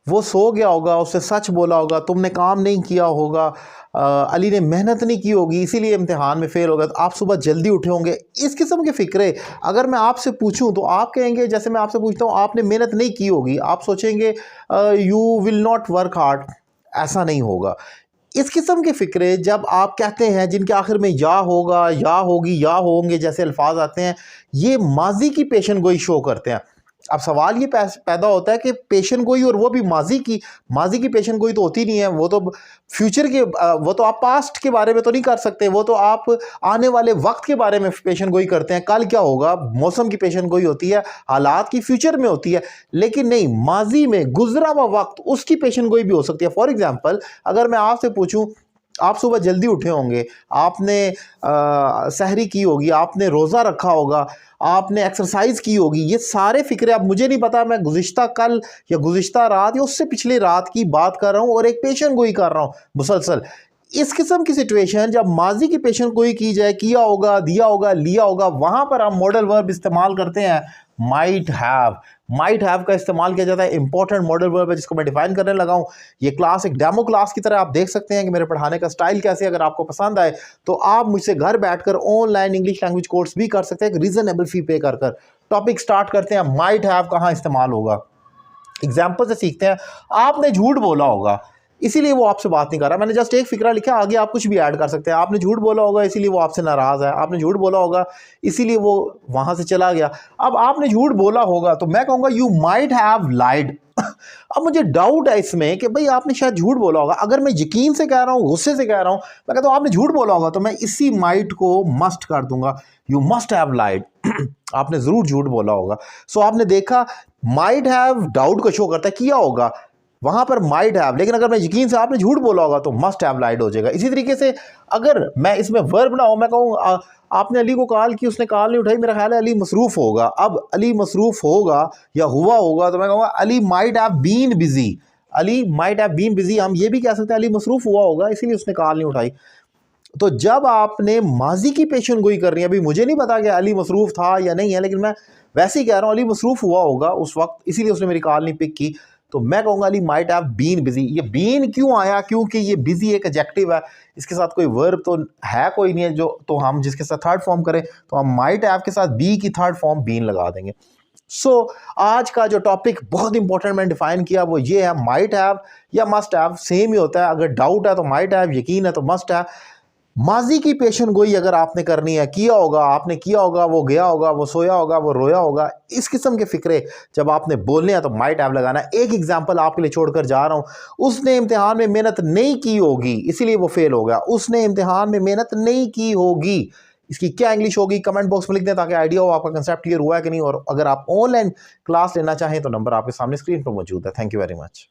वो सो गया होगा, उससे सच बोला होगा, तुमने काम नहीं किया होगा, अली ने मेहनत नहीं की होगी इसीलिए इम्तिहान में फेल होगा, तो आप सुबह जल्दी उठे होंगे। इस किस्म के फ़िक्रे अगर मैं आपसे पूछूं तो आप कहेंगे, जैसे मैं आपसे पूछता हूँ आपने मेहनत नहीं की होगी, आप सोचेंगे you will not work hard. ऐसा नहीं होगा। इस किस्म के फ़िक्रे जब आप कहते हैं जिनके आखिर में या होगा, या होगी, या होंगे जैसे अल्फाज आते हैं, ये माजी की पेशन गोई शो करते हैं। अब सवाल ये पैदा होता है कि पेशन गोई, और वो भी माजी की पेशन गोई तो होती नहीं है, वो तो फ्यूचर के वो तो आप पास्ट के बारे में तो नहीं कर सकते, वो तो आप आने वाले वक्त के बारे में पेशन गोई करते हैं, कल क्या होगा, मौसम की पेशन गोई होती है, हालात की फ्यूचर में होती है। लेकिन नहीं, माजी में गुजरा हुआ वक्त उसकी पेशन गोई भी हो सकती है। फॉर एग्जाम्पल, अगर मैं आपसे पूछूं, आप सुबह जल्दी उठे होंगे, आपने सहरी की होगी, आपने रोज़ा रखा होगा, आपने एक्सरसाइज की होगी, ये सारे फिक्रे, अब मुझे नहीं पता, मैं गुज़िश्ता कल या गुज़िश्ता रात या उससे पिछली रात की बात कर रहा हूँ और एक पेशन गोई कर रहा हूँ मुसलसल। इस किस्म की सिचुएशन जब माजी की पेशन गोई की जाए, किया होगा, दिया होगा, लिया होगा, वहां पर हम मॉडल वर्ब इस्तेमाल करते हैं माइट हैव। माइट हैव का इस्तेमाल किया जाता है, इंपॉर्टेंट मॉडल वर्ब है जिसको मैं डिफाइन करने लगा हूं। ये क्लास एक डेमो क्लास की तरह आप देख सकते हैं कि मेरे पढ़ाने का स्टाइल कैसे। अगर आपको पसंद आए तो आप मुझसे घर बैठकर ऑनलाइन इंग्लिश लैंग्वेज कोर्स भी कर सकते हैं, एक रीजनेबल फी पे कर कर। टॉपिक स्टार्ट करते हैं, माइट हैव कहाँ इस्तेमाल होगा, एग्जाम्पल से सीखते हैं। आपने झूठ बोला होगा इसीलिए वो आपसे बात नहीं कर रहा, मैंने जस्ट एक फिक्रा लिखा, आगे आप कुछ भी ऐड कर सकते हैं। आपने झूठ बोला होगा इसीलिए वो आपसे नाराज़ है, आपने झूठ बोला होगा इसीलिए वो वहां से चला गया। अब आपने झूठ बोला होगा तो मैं कहूँगा यू माइट हैव लाइड। अब मुझे डाउट है इसमें कि भाई आपने शायद झूठ बोला होगा। अगर मैं यकीन से कह रहा हूँ, गुस्से से कह रहा हूँ, मैं कहता हूँ आपने झूठ बोला होगा, तो मैं इसी माइट को मस्ट कर दूंगा, यू मस्ट हैव लाइड। आपने जरूर झूठ बोला होगा। सो आपने देखा, माइट हैव डाउट को शो करता है, किया होगा, वहां पर माइट हैव। लेकिन अगर मैं यकीन से आपने झूठ बोला होगा तो मस्ट हैव लाइड हो जाएगा। इसी तरीके से अगर मैं इसमें वर्ब ना हो, मैं कहूँ आपने अली को कॉल की, उसने कॉल नहीं उठाई, मेरा ख्याल है अली मसरूफ होगा। अब अली मसरूफ होगा या हुआ होगा तो मैं कहूँगा Ali might have been busy. Ali might have been busy, हम ये भी कह सकते हैं अली मसरूफ हुआ होगा इसीलिए उसने कॉल नहीं उठाई। तो जब आपने माजी की पेशन गोई कर रही है, अभी मुझे नहीं पता कि अली मसरूफ था या नहीं है, लेकिन मैं वैसे ही कह रहा हूँ अली मसरूफ हुआ होगा उस वक्त इसीलिए उसने मेरी कॉल नहीं पिक की, तो मैं कहूँगा Ali might have been busy. ये बीन क्यों आया, क्योंकि ये बिजी एक एडजेक्टिव है, इसके साथ कोई वर्ब तो है कोई नहीं है जो, तो हम जिसके साथ थर्ड फॉर्म करें तो हम माइट हैव के साथ बी की थर्ड फॉर्म बीन लगा देंगे। सो आज का जो टॉपिक बहुत इंपॉर्टेंट मैंने डिफाइन किया वो ये है, माइट हैव या मस्ट हैव सेम ही होता है। अगर डाउट है तो माइट हैव, यकीन है तो मस्ट हैव। माजी की पेशन गोई अगर आपने करनी है, किया होगा, आपने किया होगा, वो गया होगा, वो सोया होगा, वो रोया होगा, इस किस्म के फिक्रे जब आपने बोलने हैं तो माइट हैव लगाना है। एक एग्जांपल आपके लिए छोड़कर जा रहा हूं, उसने इम्तिहान में मेहनत नहीं की होगी इसीलिए वो फेल हो गया। उसने इम्तिहान में मेहनत नहीं की होगी, इसकी क्या इंग्लिश होगी कमेंट बॉक्स में लिख दें ताकि आइडिया हो आपका कंसेप्ट क्लियर हुआ है कि नहीं। और अगर आप ऑनलाइन क्लास लेना चाहें तो नंबर आपके सामने स्क्रीन पर मौजूद है। Thank you very much.